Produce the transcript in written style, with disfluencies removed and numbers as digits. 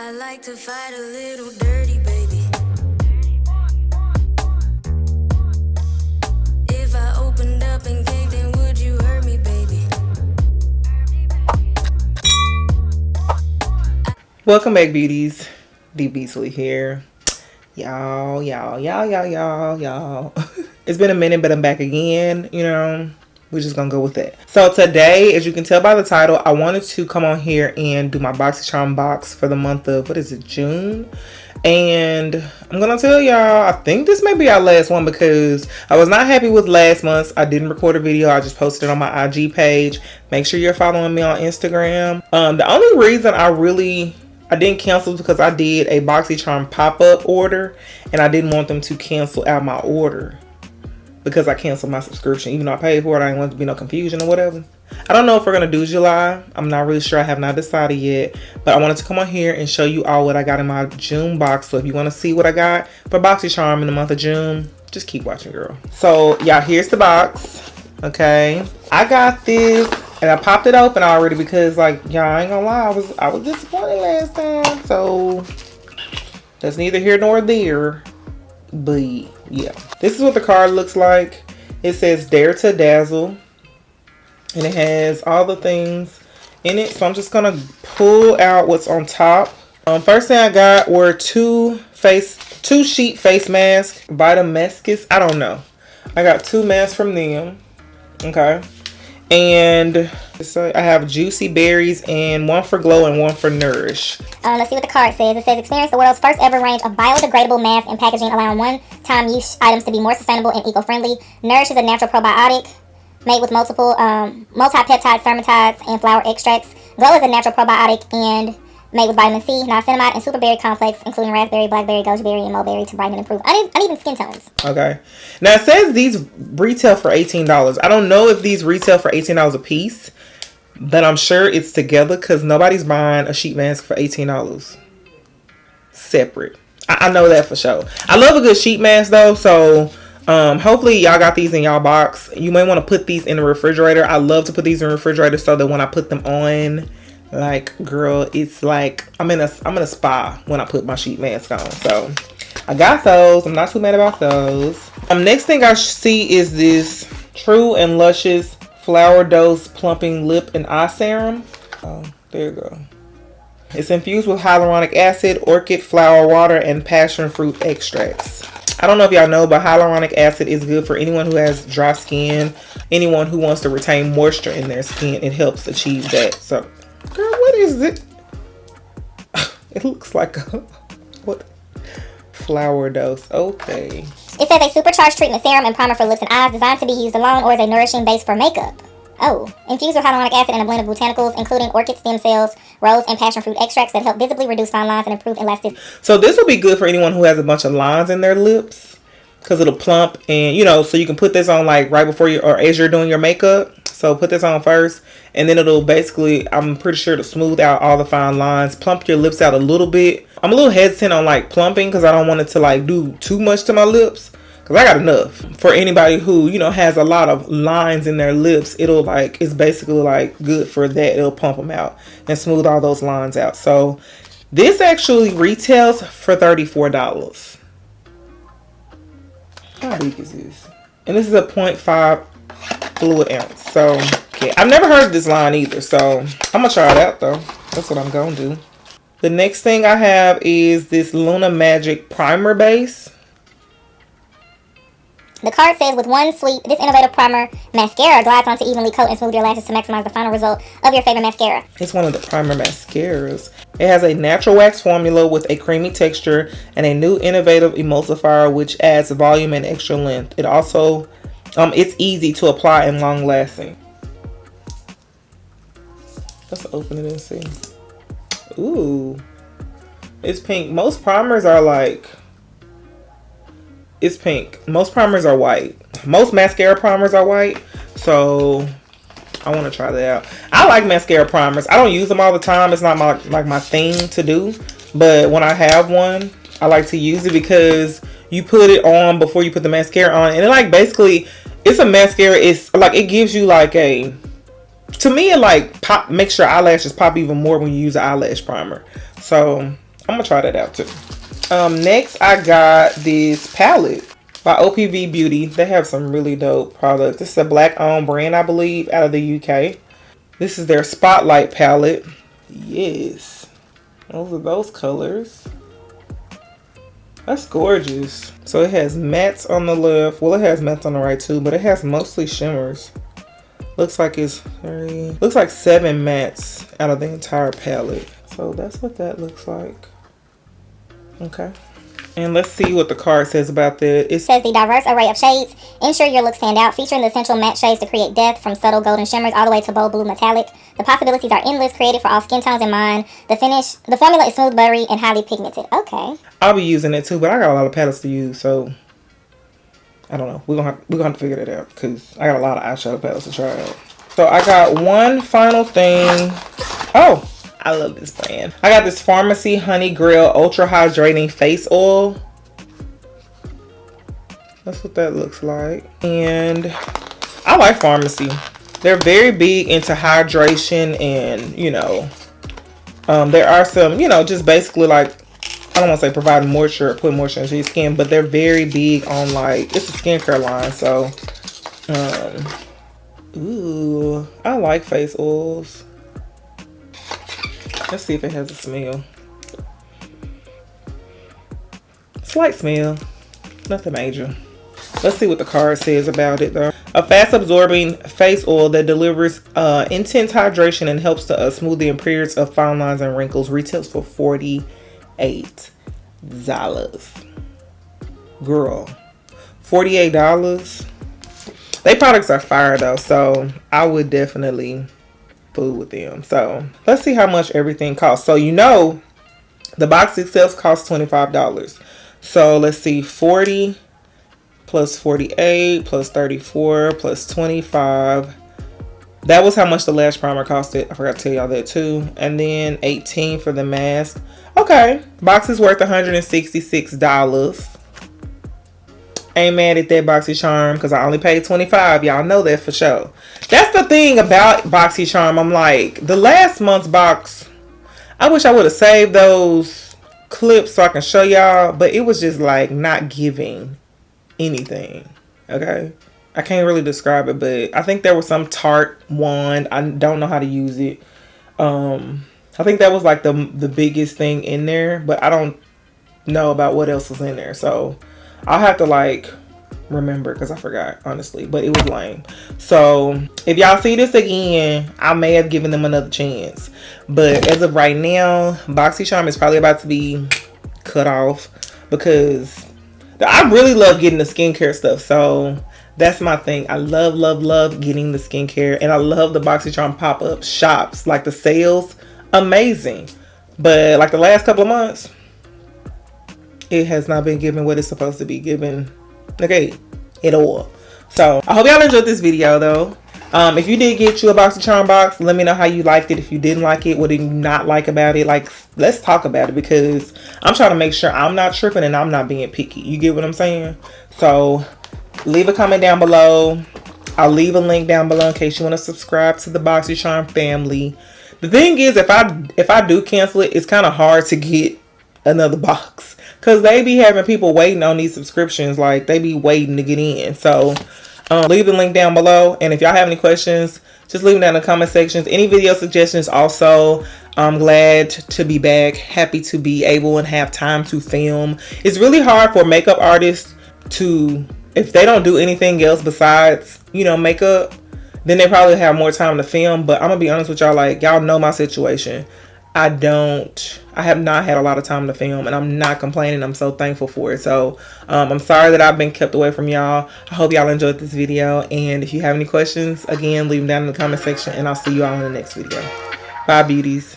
I like to fight a little dirty, baby. If I opened up and caved in, would you hurt me, baby? Welcome back, beauties. D.Beasley here. Y'all. It's been a minute, but I'm back again. We're just gonna go with it. So today, as you can tell by the title, I wanted to come on here and do my Boxycharm box for the month of, June. And I'm gonna tell y'all, I think this may be our last one because I was not happy with last month's. I didn't record a video. I just posted it on my IG page. Make sure you're following me on Instagram. The only reason I didn't cancel because I did a Boxycharm pop-up order and I didn't want them to cancel out my order because I canceled my subscription. Even though I paid for it, I didn't want there to be no confusion or whatever. I don't know if we're going to do July. I'm not really sure. I have not decided yet. But I wanted to come on here and show you all what I got in my June box. So if you want to see what I got for Boxycharm in the month of June, just keep watching, girl. So, y'all, here's the box. Okay. I got this. And I popped it open already because, like, y'all, I ain't gonna lie, I was disappointed last time. So that's neither here nor there. But yeah, this is what the card looks like. It says "Dare to Dazzle," and it has all the things in it. So I'm just gonna pull out what's on top. First thing I got were two sheet face masks, Demeatrice. I don't know. I got two masks from them. Okay. And so I have juicy berries and one for glow and one for nourish. Let's see what the card says. It says experience the world's first ever range of biodegradable masks and packaging, allowing one-time use items to be more sustainable and eco-friendly. Nourish is a natural probiotic made with multiple multi-peptides, fermentides, and flower extracts. Glow is a natural probiotic and made with vitamin C, niacinamide, and super berry complex, including raspberry, blackberry, goji berry, and mulberry to brighten and improve uneven skin tones. Okay. Now it says these retail for $18. I don't know if these retail for $18 a piece, but I'm sure it's together because nobody's buying a sheet mask for $18 separate. I know that for sure. I love a good sheet mask though, so hopefully y'all got these in y'all box. You may want to put these in the refrigerator. I love to put these in the refrigerator so that when I put them on, like, girl, it's like I'm in a spa when I put my sheet mask on. So I got those. I'm not too mad about those. Next thing I see is this True and Luscious Flower Dose Plumping Lip and Eye Serum. Oh, there you go. It's infused with hyaluronic acid, orchid flower water, and passion fruit extracts. I don't know if y'all know, but hyaluronic acid is good for anyone who has dry skin, anyone who wants to retain moisture in their skin. It helps achieve that. So, girl, what is it? It looks like a what? Flower dose. Okay. It says a supercharged treatment serum and primer for lips and eyes, designed to be used alone or as a nourishing base for makeup. Oh, infused with hyaluronic acid and a blend of botanicals, including orchid stem cells, rose, and passion fruit extracts that help visibly reduce fine lines and improve elasticity. So this will be good for anyone who has a bunch of lines in their lips because it'll plump, and so you can put this on like right before you or as you're doing your makeup. So put this on first, and then it'll basically, I'm pretty sure, to smooth out all the fine lines, plump your lips out a little bit. I'm a little hesitant on like plumping because I don't want it to like do too much to my lips. Because I got enough. For anybody who, has a lot of lines in their lips, it's basically like good for that. It'll plump them out and smooth all those lines out. So this actually retails for $34. How big is this? And this is a 0.5 fluid ounce. So, yeah, I've never heard of this line either. So I'm going to try it out though. That's what I'm going to do. The next thing I have is this Luna Magic Primer Base. The card says, with one sweep, this innovative primer mascara glides on to evenly coat and smooth your lashes to maximize the final result of your favorite mascara. It's one of the primer mascaras. It has a natural wax formula with a creamy texture and a new innovative emulsifier which adds volume and extra length. It also, it's easy to apply and long lasting. Let's open it and see. Ooh, it's pink. Most primers are like, it's pink. Most primers are white. Most mascara primers are white. So I want to try that out. I like mascara primers. I don't use them all the time. It's not my thing to do. But when I have one, I like to use it because you put it on before you put the mascara on. And it like basically, it's a mascara. It's like, it gives you like a, to me, it like makes your eyelashes pop even more when you use an eyelash primer. So I'm gonna try that out too. Next I got this palette by OPV Beauty. They have some really dope products. This is a black owned brand, I believe, out of the UK. This is their Spotlight palette. Yes, those are those colors. That's gorgeous. So it has mattes on the left. Well, it has mattes on the right too, but it has mostly shimmers. Looks like it's looks like 7 mattes out of the entire palette. So that's what that looks like. Okay. And let's see what the card says about that. It says the diverse array of shades ensure your look stand out, featuring the essential matte shades to create depth from subtle golden shimmers all the way to bold blue metallic. The possibilities are endless, created for all skin tones in mind. The formula is smooth, buttery, and highly pigmented. Okay. I'll be using it too, but I got a lot of palettes to use, so I don't know. We're gonna have to figure that out because I got a lot of eyeshadow palettes to try out. So I got one final thing. Oh, I love this brand. I got this Pharmacy Honey Grail Ultra Hydrating Face Oil. That's what that looks like. And I like Pharmacy. They're very big into hydration and, you know, there are some, you know, just basically like, I don't want to say providing moisture or putting moisture into your skin, but they're very big on like, it's a skincare line. So, ooh, I like face oils. Let's see if it has a smell. Slight smell, nothing major. Let's see what the card says about it though. A fast absorbing face oil that delivers intense hydration and helps to smooth the appearance of fine lines and wrinkles. Retails for $48. Girl, $48. They products are fire though, so I would definitely fool with them. So let's see how much everything costs. So you know the box itself costs $25. So let's see, 40 plus 48 plus 34 plus 25. That was how much the lash primer costed. I forgot to tell y'all that too. And then 18 for the mask. Okay, box is worth $166. Ain't mad at that Boxycharm because I only paid $25. Y'all know that for sure. That's the thing about Boxycharm. I'm like, the last month's box, I wish I would have saved those clips so I can show y'all, but it was just like not giving anything. Okay, I can't really describe it, but I think there was some Tarte wand. I don't know how to use it. I think that was like the biggest thing in there, but I don't know about what else was in there, so I'll have to like remember because I forgot honestly, but it was lame. So if y'all see this again, I may have given them another chance, but as of right now, Boxycharm is probably about to be cut off because I really love getting the skincare stuff. So that's my thing. I love getting the skincare, and I love the Boxycharm pop-up shops, like the sales, amazing. But like the last couple of months, it has not been given what it's supposed to be given, okay, at all. So I hope y'all enjoyed this video though. If you did get you a Boxycharm box, let me know how you liked it. If you didn't like it, what did you not like about it? Like, let's talk about it because I'm trying to make sure I'm not tripping and I'm not being picky. You get what I'm saying? So leave a comment down below. I'll leave a link down below in case you want to subscribe to the Boxycharm family. The thing is, if I do cancel it, it's kind of hard to get another box because they be having people waiting on these subscriptions. Like, they be waiting to get in. So leave the link down below, and if y'all have any questions, just leave them down in the comment sections. Any video suggestions also. I'm glad to be back, happy to be able and have time to film. It's really hard for makeup artists to, if they don't do anything else besides, you know, makeup, then they probably have more time to film. But I'm gonna be honest with y'all, like, y'all know my situation. I have not had a lot of time to film, and I'm not complaining. I'm so thankful for it. So I'm sorry that I've been kept away from y'all. I hope y'all enjoyed this video, and if you have any questions, again, leave them down in the comment section, and I'll see you all in the next video. Bye, beauties.